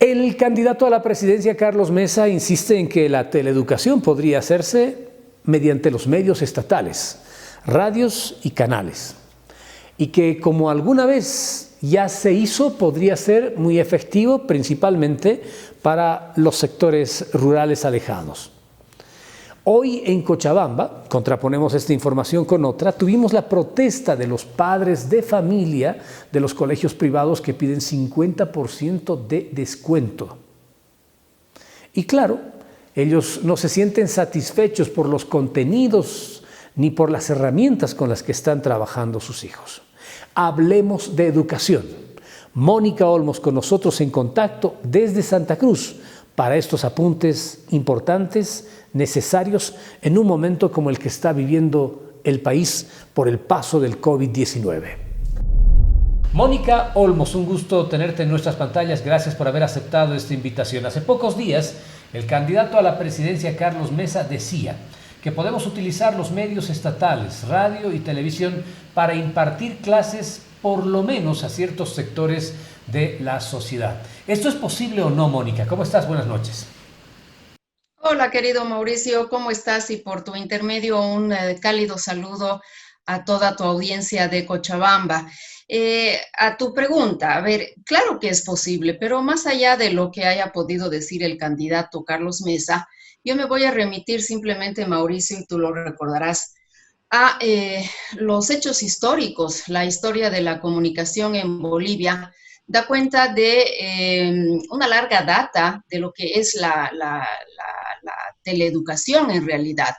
El candidato a la presidencia, Carlos Mesa, insiste en que la teleeducación podría hacerse mediante los medios estatales, radios y canales, y que como alguna vez ya se hizo, podría ser muy efectivo principalmente para los sectores rurales alejados. Hoy en Cochabamba, contraponemos esta información con otra, tuvimos la protesta de los padres de familia de los colegios privados que piden 50% de descuento. Y claro, ellos no se sienten satisfechos por los contenidos ni por las herramientas con las que están trabajando sus hijos. Hablemos de educación. Mónica Olmos con nosotros en contacto desde Santa Cruz para estos apuntes importantes, necesarios en un momento como el que está viviendo el país por el paso del COVID-19. Mónica Olmos, un gusto tenerte en nuestras pantallas. Gracias por haber aceptado esta invitación. Hace pocos días, el candidato a la presidencia, Carlos Mesa, decía que podemos utilizar los medios estatales, radio y televisión, para impartir clases por lo menos a ciertos sectores de la sociedad. ¿Esto es posible o no, Mónica? ¿Cómo estás? Buenas noches. Hola, querido Mauricio, ¿cómo estás? Y por tu intermedio, un cálido saludo a toda tu audiencia de Cochabamba. A tu pregunta, a ver, claro que es posible, pero más allá de lo que haya podido decir el candidato Carlos Mesa, yo me voy a remitir simplemente, Mauricio, y tú lo recordarás, a los hechos históricos. La historia de la comunicación en Bolivia da cuenta de una larga data de lo que es la teleeducación en realidad.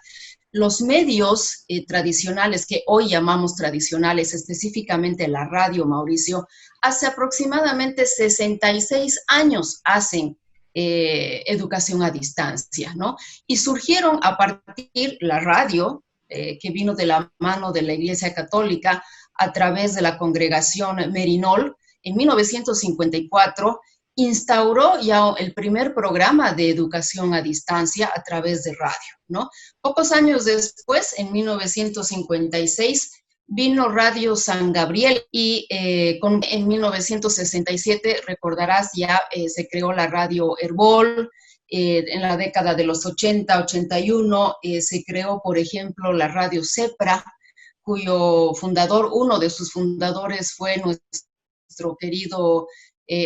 Los medios tradicionales, que hoy llamamos tradicionales, específicamente la radio, Mauricio, hace aproximadamente 66 años hacen educación a distancia, ¿no? Y surgieron a partir la radio, que vino de la mano de la Iglesia Católica a través de la congregación Merinol, en 1954, instauró ya el primer programa de educación a distancia a través de radio, ¿no? Pocos años después, en 1956, vino Radio San Gabriel y en 1967, recordarás, ya se creó la radio Herbol. En la década de los 80, 81, se creó, por ejemplo, la radio Cepra, cuyo fundador, uno de sus fundadores fue nuestro querido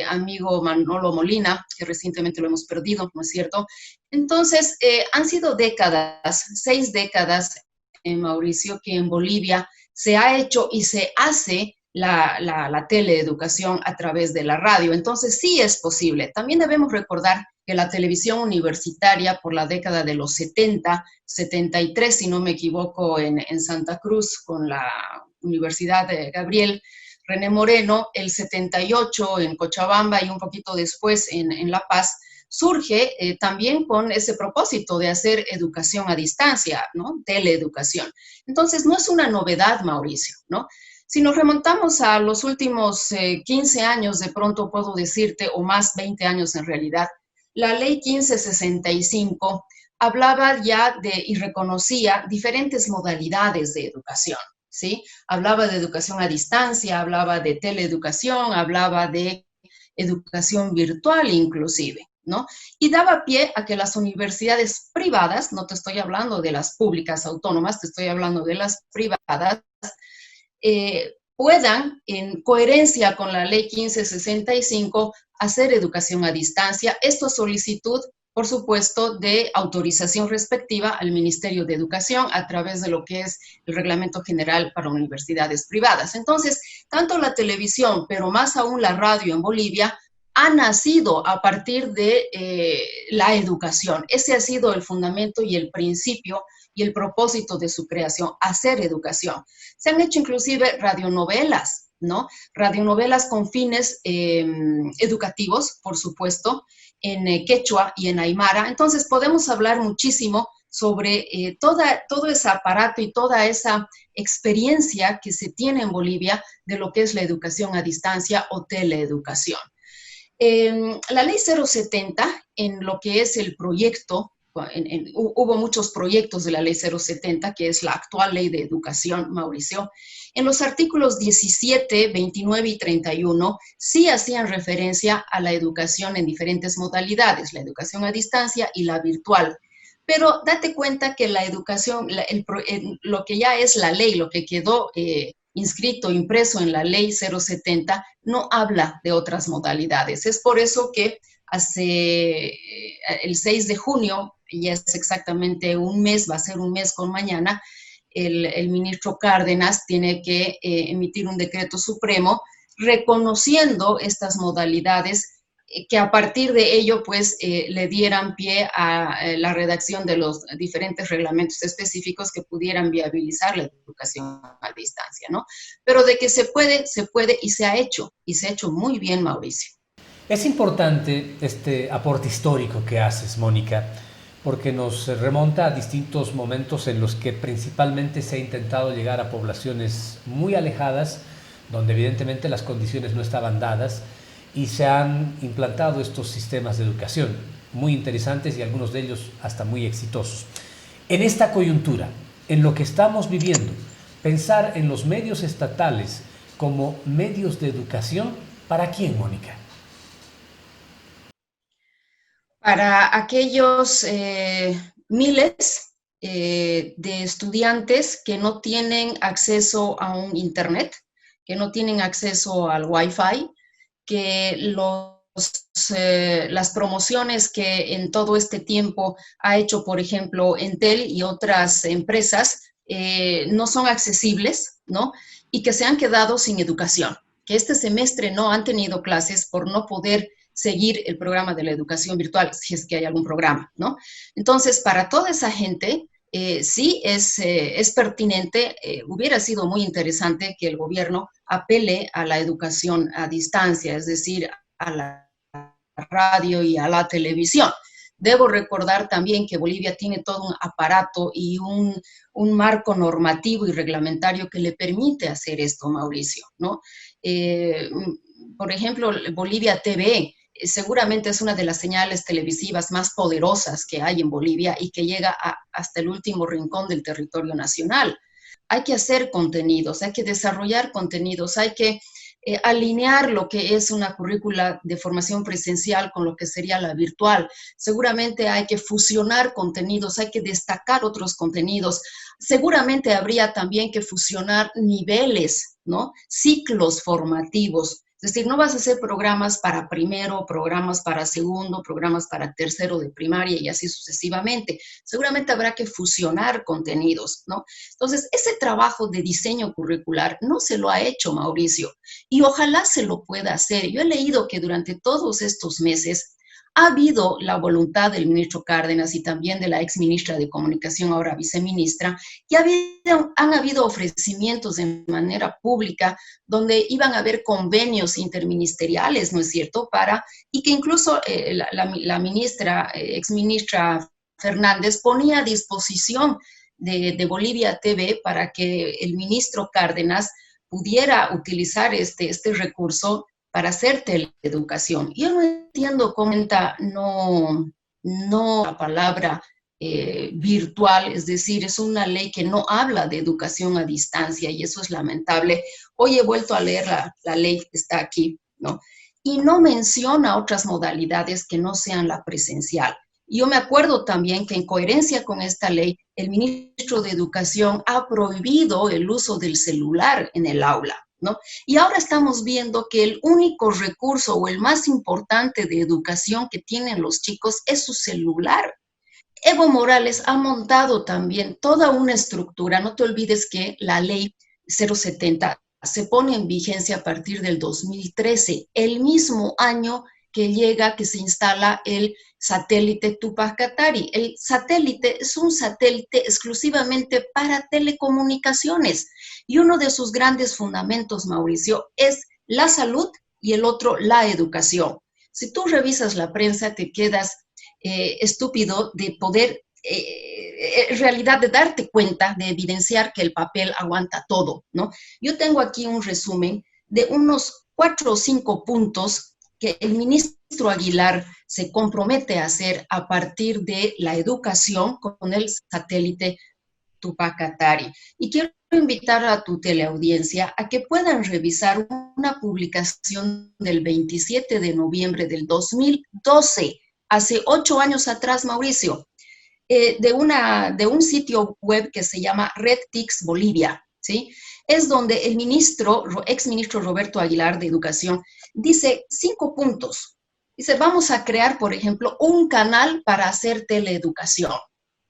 amigo Manolo Molina, que recientemente lo hemos perdido, ¿no es cierto? Entonces, han sido décadas, 6 décadas, Mauricio, que en Bolivia se ha hecho y se hace la teleeducación a través de la radio. Entonces, sí es posible. También debemos recordar que la televisión universitaria por la década de los 70, 73, si no me equivoco, en Santa Cruz, con la Universidad de Gabriel René Moreno, el 78 en Cochabamba y un poquito después en La Paz, surge también con ese propósito de hacer educación a distancia, ¿no? Teleeducación. Entonces, no es una novedad, Mauricio, ¿no? Si nos remontamos a los últimos 15 años, de pronto puedo decirte, o más, 20 años en realidad, la ley 1565 hablaba ya y reconocía diferentes modalidades de educación, ¿sí? Hablaba de educación a distancia, hablaba de teleeducación, hablaba de educación virtual inclusive, ¿no? Y daba pie a que las universidades privadas, no te estoy hablando de las públicas autónomas, te estoy hablando de las privadas, puedan, en coherencia con la ley 1565, hacer educación a distancia. Esto a solicitud, por supuesto, de autorización respectiva al Ministerio de Educación a través de lo que es el Reglamento General para Universidades Privadas. Entonces, tanto la televisión, pero más aún la radio en Bolivia, ha nacido a partir de la educación. Ese ha sido el fundamento y el principio y el propósito de su creación, hacer educación. Se han hecho inclusive radionovelas, ¿no? Radionovelas con fines educativos, por supuesto, en quechua y en aymara. Entonces podemos hablar muchísimo sobre todo ese aparato y toda esa experiencia que se tiene en Bolivia de lo que es la educación a distancia o teleeducación. La ley 070, en lo que es el proyecto, hubo muchos proyectos de la ley 070, que es la actual ley de educación, Mauricio, En los artículos 17, 29 y 31 sí hacían referencia a la educación en diferentes modalidades, la educación a distancia y la virtual. Pero date cuenta que la educación, lo que ya es la ley, lo que quedó inscrito, impreso en la ley 070, no habla de otras modalidades. Es por eso que hace el 6 de junio, ya es exactamente un mes, va a ser un mes con mañana, el ministro Cárdenas tiene que emitir un decreto supremo reconociendo estas modalidades que a partir de ello, pues, le dieran pie a la redacción de los diferentes reglamentos específicos que pudieran viabilizar la educación a distancia, ¿no? Pero de que se puede y se ha hecho muy bien, Mauricio. Es importante este aporte histórico que haces, Mónica, porque nos remonta a distintos momentos en los que principalmente se ha intentado llegar a poblaciones muy alejadas, donde evidentemente las condiciones no estaban dadas, y se han implantado estos sistemas de educación muy interesantes y algunos de ellos hasta muy exitosos. En esta coyuntura, en lo que estamos viviendo, pensar en los medios estatales como medios de educación, ¿para quién, Mónica? Para aquellos miles de estudiantes que no tienen acceso a un internet, que no tienen acceso al Wi-Fi, que las promociones que en todo este tiempo ha hecho, por ejemplo, Entel y otras empresas, no son accesibles, ¿no? Y que se han quedado sin educación, que este semestre no han tenido clases por no poder seguir el programa de la educación virtual, si es que hay algún programa, ¿no? Entonces, para toda esa gente, sí es pertinente, hubiera sido muy interesante que el gobierno apele a la educación a distancia, es decir, a la radio y a la televisión. Debo recordar también que Bolivia tiene todo un aparato y un marco normativo y reglamentario que le permite hacer esto, Mauricio, ¿no? Por ejemplo, Bolivia TV seguramente es una de las señales televisivas más poderosas que hay en Bolivia y que llega hasta el último rincón del territorio nacional. Hay que hacer contenidos, hay que desarrollar contenidos, hay que alinear lo que es una currícula de formación presencial con lo que sería la virtual. Seguramente hay que fusionar contenidos, hay que destacar otros contenidos. Seguramente habría también que fusionar niveles, ¿no? Ciclos formativos. Es decir, no vas a hacer programas para primero, programas para segundo, programas para tercero de primaria y así sucesivamente. Seguramente habrá que fusionar contenidos, ¿no? Entonces, ese trabajo de diseño curricular no se lo ha hecho Mauricio y ojalá se lo pueda hacer. Yo he leído que durante todos estos meses ha habido la voluntad del ministro Cárdenas y también de la exministra de Comunicación, ahora viceministra, que han habido ofrecimientos de manera pública donde iban a haber convenios interministeriales, ¿no es cierto?, y que incluso la ministra, exministra Fernández ponía a disposición de Bolivia TV para que el ministro Cárdenas pudiera utilizar este recurso para hacer teleeducación. Yo no entiendo cómo no la palabra virtual, es decir, es una ley que no habla de educación a distancia y eso es lamentable. Hoy he vuelto a leer la ley que está aquí, ¿no? Y no menciona otras modalidades que no sean la presencial. Yo me acuerdo también que en coherencia con esta ley, el ministro de Educación ha prohibido el uso del celular en el aula, ¿no? Y ahora estamos viendo que el único recurso o el más importante de educación que tienen los chicos es su celular. Evo Morales ha montado también toda una estructura. No te olvides que la ley 070 se pone en vigencia a partir del 2013, el mismo año que se instala el satélite Tupac Katari. El satélite es un satélite exclusivamente para telecomunicaciones y uno de sus grandes fundamentos, Mauricio, es la salud y el otro, la educación. Si tú revisas la prensa, te quedas estúpido de poder, en realidad, de darte cuenta, de evidenciar que el papel aguanta todo, ¿no? Yo tengo aquí un resumen de unos 4 o 5 puntos que el ministro Aguilar se compromete a hacer a partir de la educación con el satélite Tupac Katari. Y quiero invitar a tu teleaudiencia a que puedan revisar una publicación del 27 de noviembre del 2012, hace 8 años atrás, Mauricio, de un sitio web que se llama RedTix Bolivia, ¿sí? Es donde el exministro Roberto Aguilar de Educación dice 5 puntos. Dice, vamos a crear, por ejemplo, un canal para hacer teleeducación.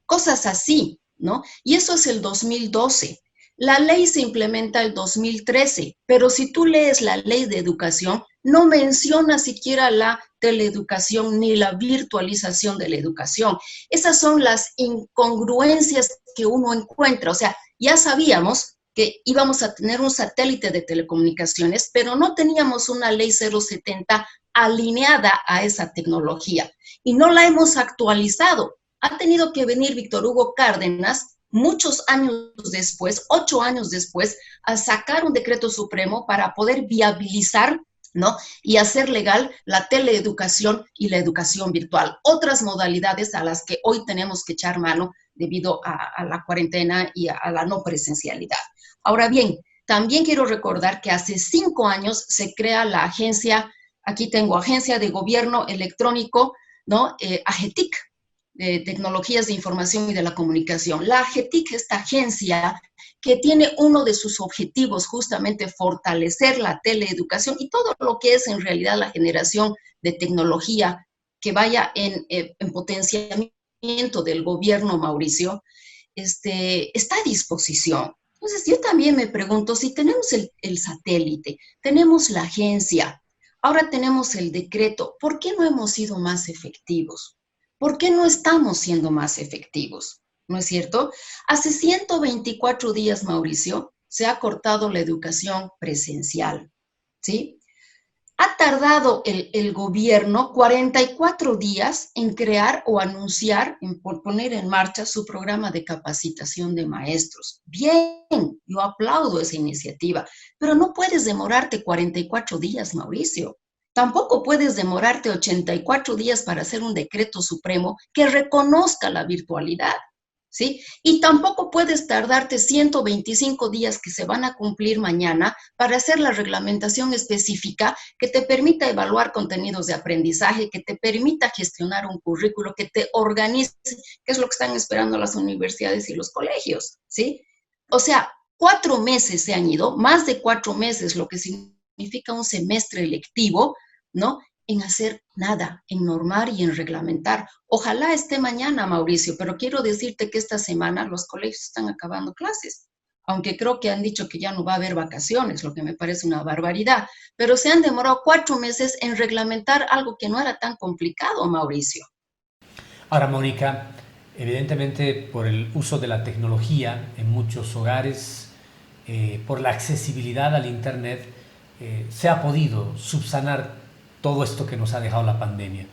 Cosas así, ¿no? Y eso es el 2012. La ley se implementa el 2013, pero si tú lees la ley de educación, no menciona siquiera la teleeducación ni la virtualización de la educación. Esas son las incongruencias que uno encuentra. O sea, ya sabíamos que íbamos a tener un satélite de telecomunicaciones, pero no teníamos una ley 070 alineada a esa tecnología y no la hemos actualizado. Ha tenido que venir Víctor Hugo Cárdenas muchos años después, 8 años después, a sacar un decreto supremo para poder viabilizar, ¿no? Y hacer legal la teleeducación y la educación virtual. Otras modalidades a las que hoy tenemos que echar mano debido a la cuarentena y a la no presencialidad. Ahora bien, también quiero recordar que hace 5 años se crea la agencia, aquí tengo Agencia de Gobierno Electrónico, ¿no? AGETIC, de Tecnologías de Información y de la Comunicación. La AGETIC, esta agencia que tiene uno de sus objetivos justamente fortalecer la teleeducación y todo lo que es en realidad la generación de tecnología que vaya en potenciamiento del gobierno, Mauricio, está a disposición. Entonces yo también me pregunto, si tenemos el satélite, tenemos la agencia, ahora tenemos el decreto, ¿por qué no hemos sido más efectivos? ¿Por qué no estamos siendo más efectivos? ¿No es cierto? Hace 124 días, Mauricio, se ha cortado la educación presencial, ¿sí? Ha tardado el gobierno 44 días en crear o anunciar, por poner en marcha su programa de capacitación de maestros. Bien, yo aplaudo esa iniciativa, pero no puedes demorarte 44 días, Mauricio. Tampoco puedes demorarte 84 días para hacer un decreto supremo que reconozca la virtualidad, ¿sí? Y tampoco puedes tardarte 125 días que se van a cumplir mañana para hacer la reglamentación específica que te permita evaluar contenidos de aprendizaje, que te permita gestionar un currículo, que te organice, que es lo que están esperando las universidades y los colegios, ¿sí? O sea, 4 meses se han ido, más de 4 meses, lo que significa un semestre lectivo, ¿no? En hacer nada, en normar y en reglamentar. Ojalá esté mañana, Mauricio, pero quiero decirte que esta semana los colegios están acabando clases, aunque creo que han dicho que ya no va a haber vacaciones, lo que me parece una barbaridad, pero se han demorado 4 meses en reglamentar algo que no era tan complicado, Mauricio. Ahora, Mónica, evidentemente por el uso de la tecnología en muchos hogares, por la accesibilidad al Internet, se ha podido subsanar todo esto que nos ha dejado la pandemia.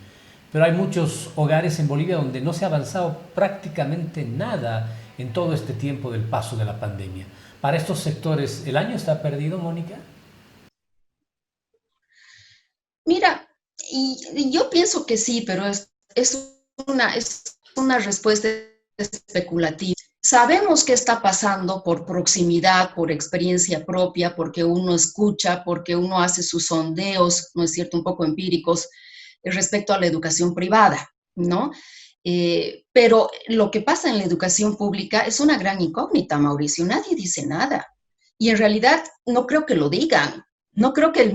Pero hay muchos hogares en Bolivia donde no se ha avanzado prácticamente nada en todo este tiempo del paso de la pandemia. Para estos sectores, ¿el año está perdido, Mónica? Mira, y yo pienso que sí, pero es una respuesta especulativa. Sabemos qué está pasando por proximidad, por experiencia propia, porque uno escucha, porque uno hace sus sondeos, ¿no es cierto?, un poco empíricos respecto a la educación privada, ¿no? Pero lo que pasa en la educación pública es una gran incógnita, Mauricio. Nadie dice nada. Y en realidad no creo que lo digan. No creo que el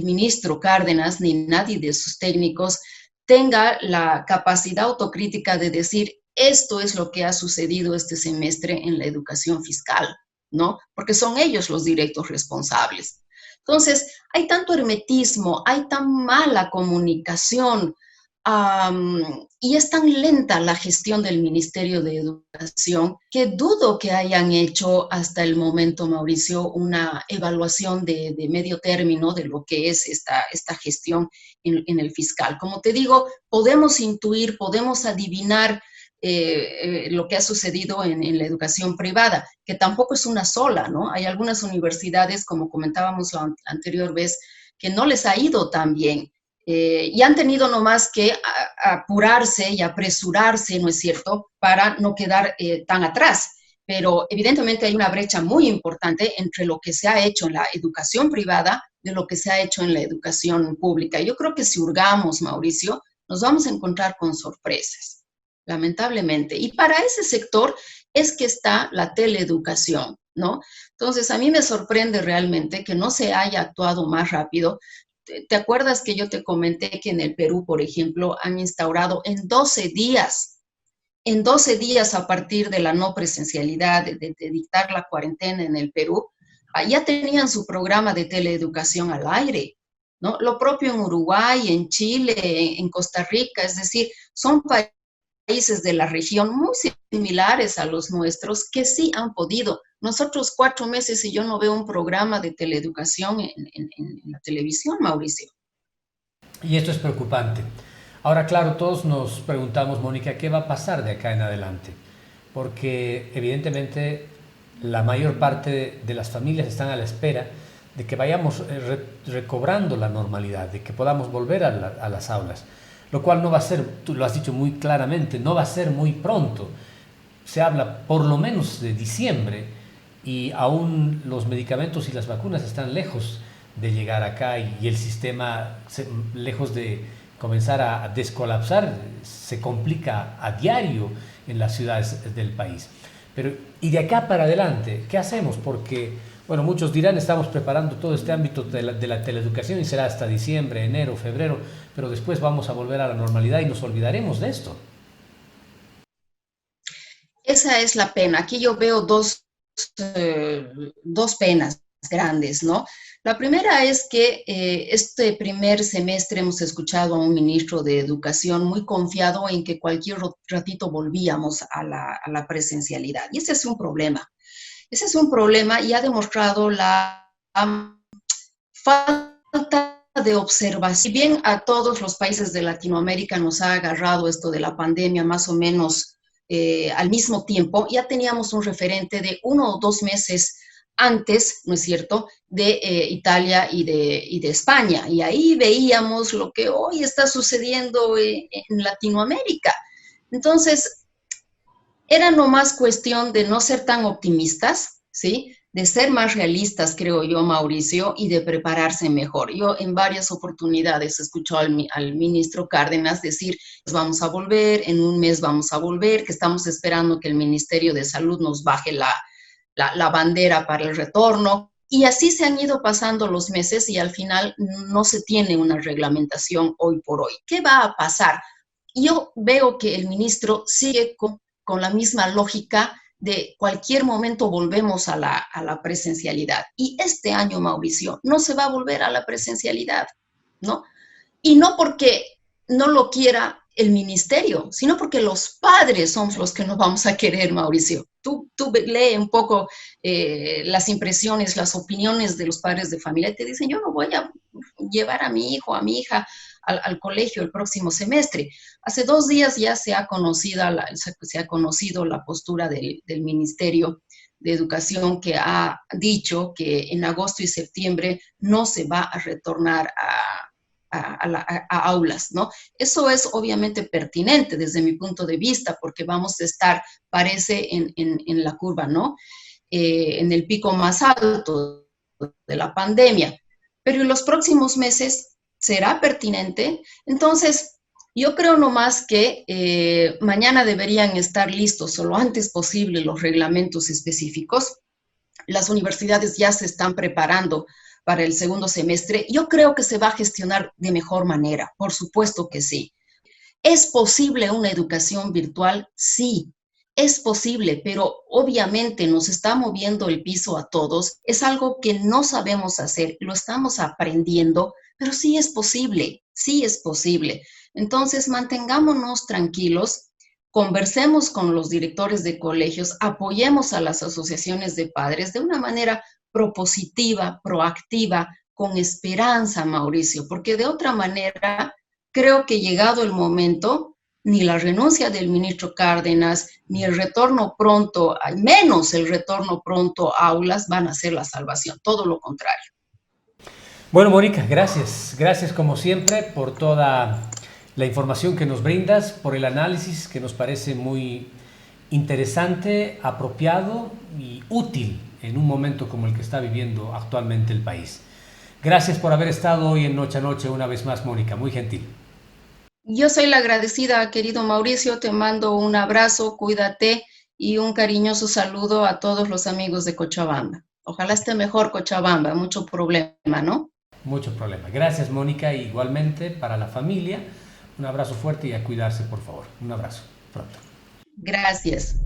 ministro Cárdenas ni nadie de sus técnicos tenga la capacidad autocrítica de decir, esto es lo que ha sucedido este semestre en la educación fiscal, ¿no? Porque son ellos los directos responsables. Entonces, hay tanto hermetismo, hay tan mala comunicación, y es tan lenta la gestión del Ministerio de Educación que dudo que hayan hecho hasta el momento, Mauricio, una evaluación de medio término de lo que es esta gestión en el fiscal. Como te digo, podemos intuir, podemos adivinar lo que ha sucedido en la educación privada, que tampoco es una sola, ¿no? Hay algunas universidades, como comentábamos la anterior vez, que no les ha ido tan bien. Y han tenido nomás que apurarse y apresurarse, ¿no es cierto?, para no quedar tan atrás. pero evidentemente hay una brecha muy importante entre lo que se ha hecho en la educación privada de lo que se ha hecho en la educación pública. Yo creo que si hurgamos, Mauricio, nos vamos a encontrar con sorpresas, lamentablemente. Y para ese sector es que está la teleeducación, ¿no? Entonces, a mí me sorprende realmente que no se haya actuado más rápido. ¿Te acuerdas que yo te comenté que en el Perú, por ejemplo, han instaurado en 12 días a partir de la no presencialidad, de dictar la cuarentena en el Perú, ya tenían su programa de teleeducación al aire, ¿no? Lo propio en Uruguay, en Chile, en Costa Rica, es decir, son países de la región muy similares a los nuestros que sí han podido. Nosotros 4 meses y yo no veo un programa de teleeducación en la televisión, Mauricio. Y esto es preocupante. Ahora, claro, todos nos preguntamos, Mónica, ¿qué va a pasar de acá en adelante? Porque evidentemente la mayor parte de las familias están a la espera de que vayamos recobrando la normalidad, de que podamos volver a las aulas, lo cual no va a ser, tú lo has dicho muy claramente, no va a ser muy pronto. Se habla por lo menos de diciembre y aún los medicamentos y las vacunas están lejos de llegar acá y el sistema, lejos de comenzar a descolapsar, se complica a diario en las ciudades del país. Pero, y de acá para adelante, ¿qué hacemos? Porque, bueno, muchos dirán, estamos preparando todo este ámbito de la teleeducación y será hasta diciembre, enero, febrero, pero después vamos a volver a la normalidad y nos olvidaremos de esto. Esa es la pena. Aquí yo veo dos penas grandes, ¿no? La primera es que este primer semestre hemos escuchado a un ministro de Educación muy confiado en que cualquier ratito volvíamos a la presencialidad. Y ese es un problema. Ese es un problema y ha demostrado la falta de observación. Si bien a todos los países de Latinoamérica nos ha agarrado esto de la pandemia más o menos al mismo tiempo, ya teníamos un referente de 1 o 2 meses antes, ¿no es cierto?, de Italia y de España. Y ahí veíamos lo que hoy está sucediendo en Latinoamérica. Entonces, era nomás cuestión de no ser tan optimistas, ¿sí?, de ser más realistas, creo yo, Mauricio, y de prepararse mejor. Yo en varias oportunidades escucho al ministro Cárdenas decir, pues vamos a volver, en un mes vamos a volver, que estamos esperando que el Ministerio de Salud nos baje la bandera para el retorno. Y así se han ido pasando los meses y al final no se tiene una reglamentación hoy por hoy. ¿Qué va a pasar? Yo veo que el ministro sigue con la misma lógica de cualquier momento volvemos a la presencialidad. Y este año, Mauricio, no se va a volver a la presencialidad, ¿no? Y no porque no lo quiera el ministerio, sino porque los padres somos los que no vamos a querer, Mauricio. Tú lee un poco las impresiones, las opiniones de los padres de familia y te dicen, yo no voy a llevar a mi hijo, a mi hija al colegio el próximo semestre. Hace 2 días ya se ha conocido la postura del Ministerio de Educación, que ha dicho que en agosto y septiembre no se va a retornar a aulas, ¿no? Eso es obviamente pertinente desde mi punto de vista, porque vamos a estar, parece, en la curva, ¿no? En el pico más alto de la pandemia. Pero en los próximos meses será pertinente. Entonces, yo creo nomás que mañana deberían estar listos o lo antes posible los reglamentos específicos. Las universidades ya se están preparando para el segundo semestre. Yo creo que se va a gestionar de mejor manera, por supuesto que sí. ¿Es posible una educación virtual? Sí, es posible, pero obviamente nos está moviendo el piso a todos. Es algo que no sabemos hacer, lo estamos aprendiendo, pero sí es posible, sí es posible. Entonces, mantengámonos tranquilos, conversemos con los directores de colegios, apoyemos a las asociaciones de padres de una manera propositiva, proactiva, con esperanza, Mauricio, porque de otra manera creo que llegado el momento, ni la renuncia del ministro Cárdenas, ni el retorno pronto, al menos el retorno pronto a aulas, van a ser la salvación, todo lo contrario. Bueno, Mónica, gracias. Gracias como siempre por toda la información que nos brindas, por el análisis que nos parece muy interesante, apropiado y útil en un momento como el que está viviendo actualmente el país. Gracias por haber estado hoy en Noche a Noche una vez más, Mónica, muy gentil. Yo soy la agradecida, querido Mauricio, te mando un abrazo, cuídate y un cariñoso saludo a todos los amigos de Cochabamba. Ojalá esté mejor Cochabamba, mucho problema, ¿no? Mucho problema. Gracias, Mónica, igualmente para la familia. Un abrazo fuerte y a cuidarse, por favor. Un abrazo. Pronto. Gracias.